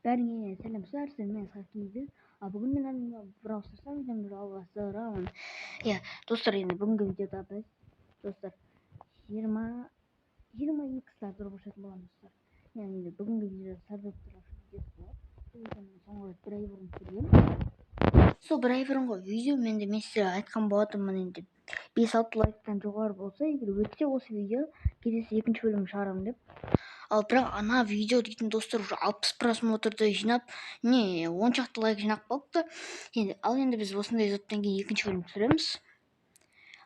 Бәріңе сәлем мен Хакиді. Бүгін мен Brawl Stars'та видеомды жалғастырамын. Достар, енді бүгінгі видеода біз достар 22 стартер қосатын боламыз достар. Енді бүгінгі видеода стартер видеосы болады. Бұл видеоның соңғы бір ай бұрын түсіргенмін. Сол бір ай бұрынғы видео мен сіздерге айтқан болатынмын, енді 5-6 лайктан жоғары болса, егер өтсе осы видео келесі екінші бөлім шығарамын деп. Ал бірақ ана видео дейтін достар уже 60 просмотрды жинап, не 10 шақты лайк жинап қалыпты. Енді біз осындай заттан кейін екінші бөлім түсіреміз.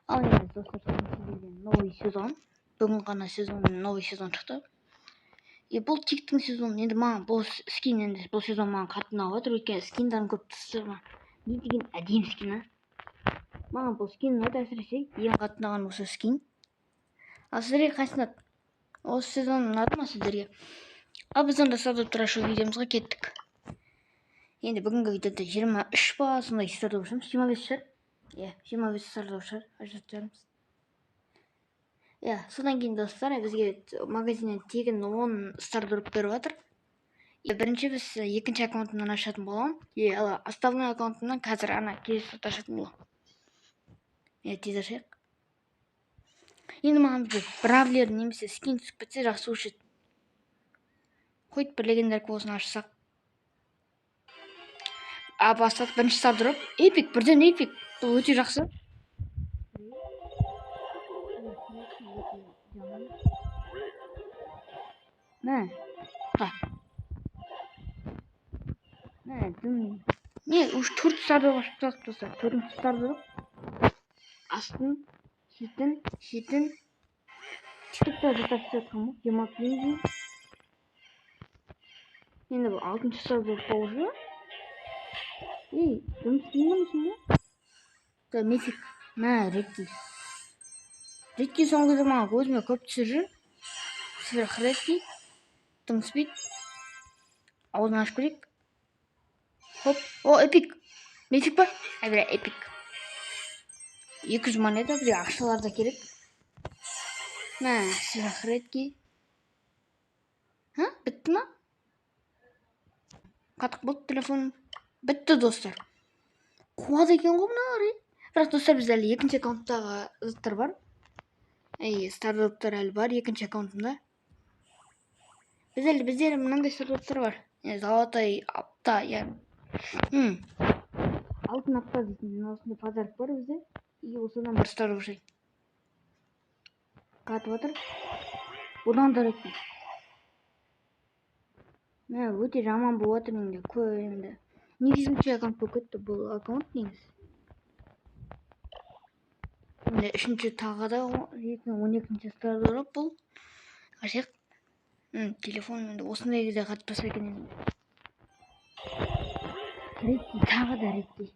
Ал енді достар, новый сезон. Бүгін ғана новый сезон шықты. Бұл тиктің сезон. Енді маған бұл скин, енді бұл сезон маған қатты ұнап отыр, өйткені скиндарын көп түсірді. Не деген әдемі скин. Маған бұл скин ұнайды, әсіресе ең қатты ұнаған осы скин. Ал сіздерге қайсысы ұнады? Осы сезон ұнады ма сіздерге? Ал біз онда сатып тұрашы видеомызға кеттік. Енді бүгінгі видеода 23 па сондай стартап шығармыз. 25 шығар. 25 стартап шығар. Ажыратармыз. Содан кейін достар, бізге магазиннен тегін 10 стартап беріп жатыр. Бірінші біз екінші аккаунтымнан ашатын боламын. Основной аккаунтымнан қазір ана келесі ашатын боламын. Тез ашайық. Енді маған бравлер немесе скин түсіп кетсе жақсы болушы еді. Қойып бір легендар болсын ашсақ. Бастады бірінші стартап. Эпик, бірден эпик. Бұл өте жақсы. Уж 4 стартап ашып достар. 4-ші стартап. Астын, шетін. TikTok'та жасап жатқан бұл. 26 дейін. Енді бұл 6-шы стартап болды. Жұмыс істеймін бе? Мифик. Редки. Редки соңғы кезде маған көзіме көп түсір жүр. Сверх Редки. Тым спид. Аузын ашып көрейік. Хоп. Эпик. Мифик па? Эпик. 200 монета, бізге ақшалар да керек. Сверх Редки. Бітті ма? Қатық болды телефоным. Бітті достар. Қуады екен ғой мыналар. Бірақ достар, біз әлі екінші аккаунттағы заттар бар. Стартаптар әлі бар екінші аккаунтымда. Біздер мынандай стартаптар бар. Золотой апта, алтын апта дейтін осындай подарок бар бізде. Осыдан бір стартап жай. Қатып отыр. Одан да ретті. Өте жаман болып отыр енді. Негізінші аккаунт болып кетті бұл аккаунт негіз. Енді үшінші тағы да 12-ші стартап бұл. Ашық. Телефон енді осындай кезде қатып тұрса екен. Ретті, тағы да ретті.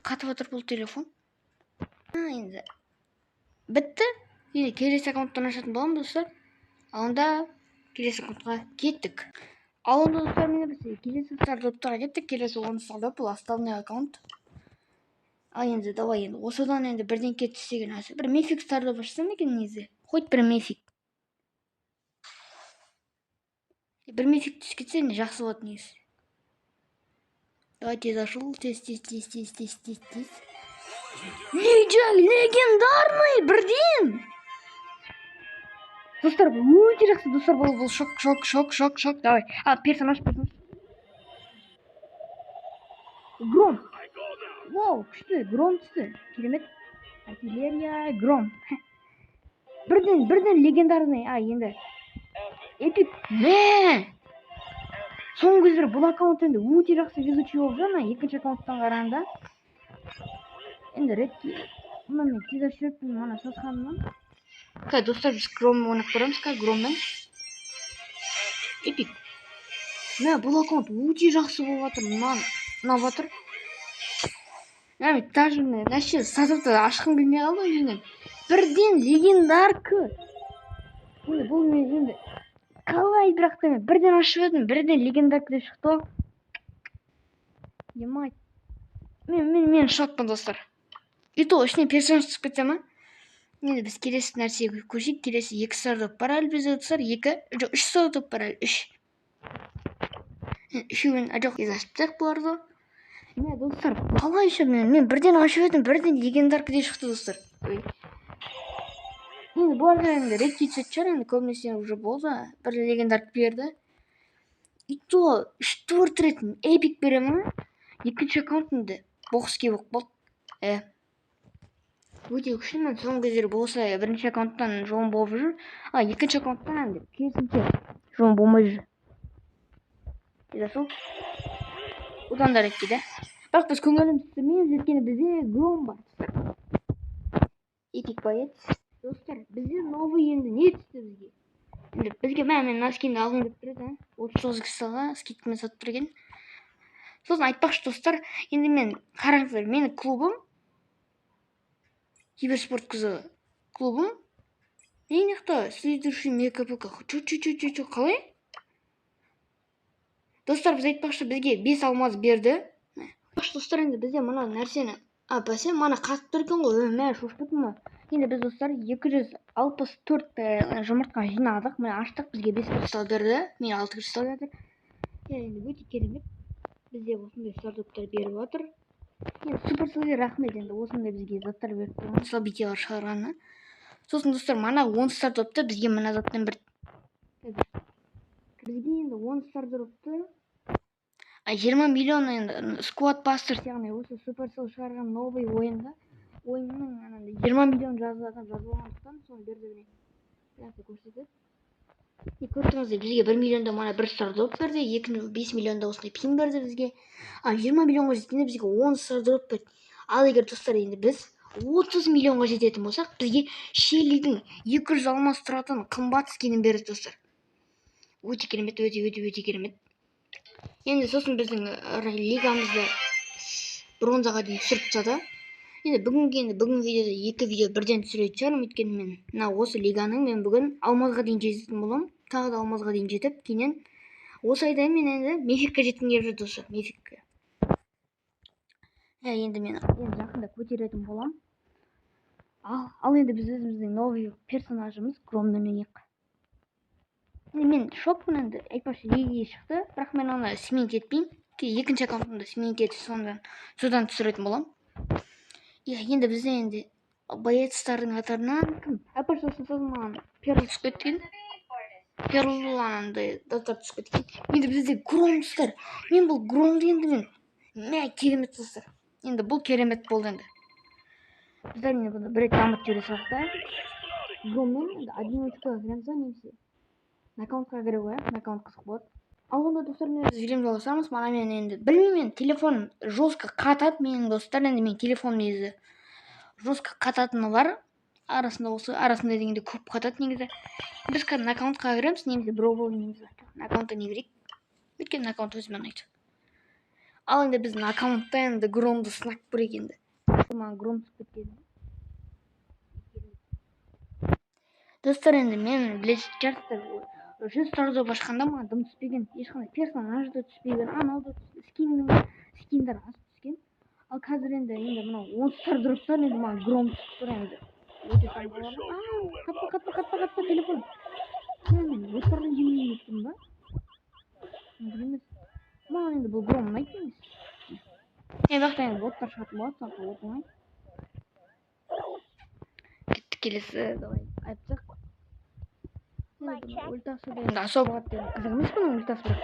Қатып отыр бұл телефон. Енді бітті. Енді келесі аккаунттан ашатын боламын достар. Алында келесі аккаунтқа кеттік. Ал онда достар, біз келесі стартаптарға кеттік. Келесі 10 стартап бұл основной аккаунт. Ал енді давай енді осыдан енді бірден кетістеген асы. Бір мифик стартап ашсам екен негізі. Хоть бір мифик. Бір мифик түсіп кетсе енді жақсы болады негізі. Давай тез ашыл. Тез. Легендарный бірден. Достар, бұл өте жақсы. Достар, бұл шок. Давай. Персонаж. Гром. Вау, күшті. Гром түсті. Керемет. Артиллерия. Гром. Бірден легендарный. Енді. Эпик. Соңғы кездері бұл аккаунт енді өте жақсы везучий болып жана екінші аккаунттан қарағанда. Енді редки. Мен тез ашып мана сатқанымнан. Достар, біз Гром ойнап көреміз. Громмен. Эпик. Бұл аккаунт өте жақсы болып жатыр. Ұнап жатыр. Даже нәрсе сатыпты ашқым келмей қалды өзінен. Бірден легендарка. Бұл енді қалай бірақ та бірден ашып едім, бірден легендарка деп шықты. Емай. Мен шокпын достар. И то ішіне персонаж түсіп кетсе ма? Енді біз келесі нәрсеге көшейік. Келесі 2 стартап бар әлі бізде достар. 3 стартап бар әлі. 3. үшеуін жоқ ашып тастайық бұларды. Міне достар, қалайша мен бірден ашып едім, бірден легендар кіде шықты достар. Енді бұларда енді рейд кетсет шығар, енді көбінесе уже болды, бір легендар берді. И то 4 рет эпик беремін, екінші аккаунтымды бокске болып болды. Өте күшті, мен соңғы кездері болса бірінші аккаунттан жолым болып жүр, екінші аккаунттан енді керісінше жолым болмай жүр. Сол одан да ретке де. Бірақ біз көңіліміз түсірмейміз, өйткені бізде гром бар. Эпик боец. Достар, бізде новый енді не түсті бізге? Енді бізге мен мына скинді алғым келіп тұр еді, 39 кісіға скидкамен сатып тұр екен. Сосын айтпақшы достар, енді мен қараңыздар, менің клубым киберспорт қызы клубым. Нехто следующий мегапк. Чу қалай? Достар, біз айтпақшы бізге 5 алмаз берді. Достар, енді бізде мына нәрсені бәсе мана қатып тұр екен ғой. Мә шошып ма? Енді біз достар 264 жұмыртқа жинадық. Міне аштық, бізге 5 кристалл берді. Мен 6 кристалл берді. Енді өте керемет. Бізде осындай стартаптар беріп жатыр. Енді суперселге рахмет, енді осындай бізге заттар беріп тұрған, событиялар шығарғаны. Сосын достар, мана 10 стартапты бізге мына заттан бір. Бізге енді 10 стартапты 20 миллион енді сквад бастер, яғни осы суперсел шығарған новый ойынның 20 миллион жазылғандықтан соны берді міне. Яғни көрсетеді. Көрдіңіздер, бізге 1 миллионда мана бір стардроп берді, 5 миллионда осындай пин берді бізге. 20 миллионға жеткенде бізге 10 стардроп берді. Ал егер достар, енді біз 30 миллионға жететін болсақ, бізге Шеллидің 200 алмас тұратын қымбат скинін берді достар. Өте керемет, өте керемет. Енді сосын біздің лигамызды бронзаға дейін түсіріп тастады. Енді бүгін видеода 2 видео бірден түсіретін шығармын, өйткені мен мына осы лиганың мен бүгін алмазға дейін жететін боламын. Тағы да алмазға дейін жетіп, кейіннен осы айда мен енді мификке жеткім келіп жүр достар, мификке. Енді мен жақында көтеретін боламын. Ал енді біз өзіміздің новый персонажымыз Громмен ойнайық. Мен шоппын, енді айтпақшы лигаға шықты, бірақ мен оны сменить етпеймін. Екінші аккаунтымда сменить етіп содан түсіретін боламын. Енді бізде енді боецтардың қатарынан кім? Айтпақшы сосын маған перл түсіп кеткен. Перл анандай даттар түсіп кеткен. Енді бізде гром достар. Мен бұл громды енді керемет достар. Енді бұл керемет болды енді. Біздер енді бұны бір рет дамыт жүре салды. Громмен енді 1 очкоға кіреміз, немесе аккаунтқа кіру ғой, аккаунт қызық болады. Ал онда достар, мен видеомды жалғастырамыз. Мана мен енді білмеймін, телефоным жестко қатады менің достар. Енді мен телефоным негізі жестко қататыны бар. Арасында дегенде көп қатады негізі. Біз қазір аккаунтқа кіреміз, немесе броу немесе аккаунтта не керек. Өйткені аккаунт өзіме ұнайды. Ал енді біздің аккаунтта енді громды сынап көрейік енді. Маған гром түсіп кеткен. Достар, енді мен білесіз жарыстар 100 стардоп ашқанда маған дым түспеген, ешқандай персонаж да түспеген, анау да скиндер аз түскен. Ал қазір енді мынау 10 стардроптар енді маған гром түсіп тұр енді. Өте таңғалдым. Қатпа телефон. Мен боттардан жемейін еттім ба? Білмейміз. Маған енді бұл гром ұнайды емес. Бақта енді боттар шығатын болады, сондықтан оңай. Кеттік, келесі, давай айтсақ. Ультасы да енді особо қатты қызық емес бұның ультасы бірақ.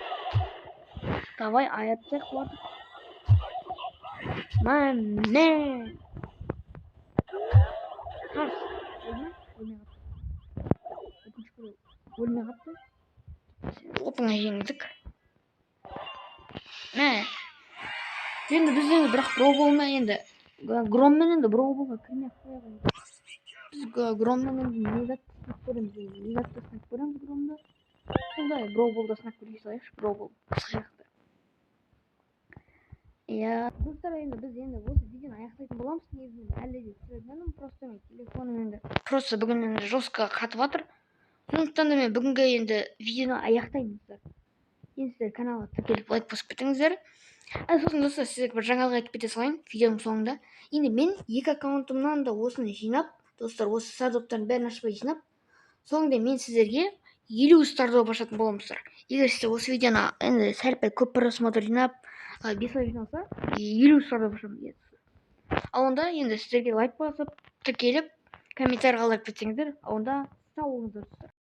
Давай айтсақ болады. Мане! Қарс! Өлмей қапты. Опыңа жеңдік. Енді біздің бірақ броу енді громмен енді броу кірмей қояғын. Біз громмен енді мегатты снайп көреміз громды. Сондай броу снайп көрге салайықшы, броу қысқы жақты. Достар, енді біз енді осы видеоны аяқтайтын боламыз. Негізінде әлі де түсіретін, просто мен телефоным енді просто бүгін енді жестко қатып жатыр. Сондықтан да мен бүгінгі енді видеоны аяқтаймын. Енді сіздер каналға тіркеліп лайк басып кетіңіздер. Сосын достар, сіздерге бір жаңалық айтып кете салайын видеоның соңында. Енді мен 2 аккаунтымнан да осыны жинап, достар, осы стартаптардың бәрін ашпай жинап, соңында мен сіздерге 50 старды башатын боламыздар. Егер сізде осы видеоны енді сәл-пәл көп просмотр жинап, 5 лайк жиналса, 50 старды башатын. Ал онда енді сіздерге лайк басып, тіркеліп, комментарий қалдырып кетсеңіздер, онда сау болыңыздар.